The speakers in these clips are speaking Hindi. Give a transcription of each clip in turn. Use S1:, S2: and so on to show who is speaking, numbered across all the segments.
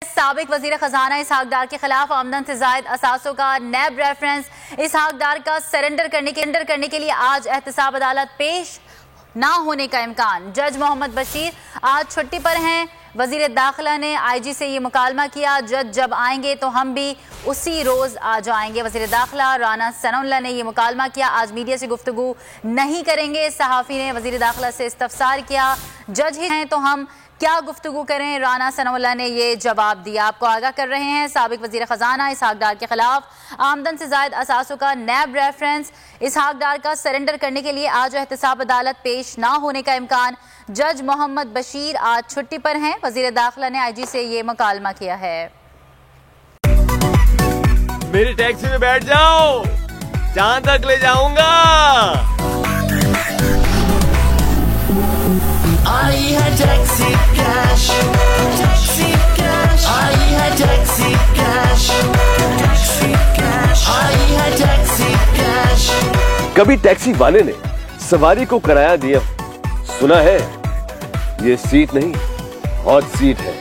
S1: साबिक वजीर खजाना इसहाक डार के खिलाफ आमदन से जायद असासों का नैब रेफरेंस। इसहाक डार का सरेंडर करने के लिए आज एहतसाब अदालत पेश ना होने का इम्कान। जज मोहम्मद बशीर आज छुट्टी पर हैं। वजीर दाखिला ने आईजी से ये मुकालमा किया, जज जब आएंगे तो हम भी उसी रोज आ जाएंगे। वजीर दाखिला राना सनाउल्लाह ने ये मुकालमा किया, आज मीडिया से गुफ्तगू नहीं करेंगे। सहाफ़ी ने वजीर दाखिला से इस्तफसार किया, जज ही हैं तो हम क्या गुफ्तगू करें। राना सनाउल्लाह ने ये जवाब दिया। आपको आगाह कर रहे हैं, साबिक वजीर खजाना इसहाक डार के खिलाफ आमदन से जायद असासों का नैब रेफरेंस। इसहाक डार का सरेंडर करने के लिए आज एहतसाब अदालत पेश ना होने का इम्कान। जज मोहम्मद बशीर आज छुट्टी पर हैं। वजीर दाखिला ने आईजी से ये मुकालमा किया है।
S2: मेरी टैक्सी में बैठ जाओ, जहां तक ले जाऊंगा।
S3: आई है टैक्सी कैश, टैक्सी कैश, आई है टैक्सी कैश, टैक्सी कैश, आई है टैक्सी कैश।
S2: कभी टैक्सी वाले ने सवारी को किराया दिया, सुना है ये सीट नहीं हॉट सीट है।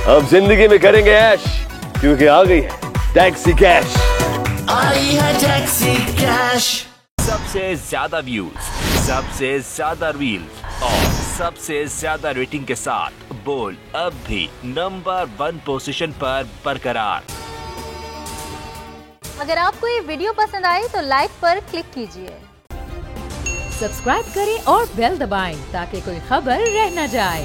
S2: अब जिंदगी में करेंगे ऐश, क्योंकि आ गई है टैक्सी कैश।
S3: आई है टैक्सी कैश।
S4: सबसे ज्यादा व्यूज, सबसे ज्यादा रील्स और सबसे ज्यादा रेटिंग के साथ बोल्ड अब भी नंबर 1 पोजीशन पर बरकरार।
S1: अगर आपको ये वीडियो पसंद आई तो लाइक पर क्लिक कीजिए,
S5: सब्सक्राइब करें और बेल दबाएं ताकि कोई खबर रह न जाए।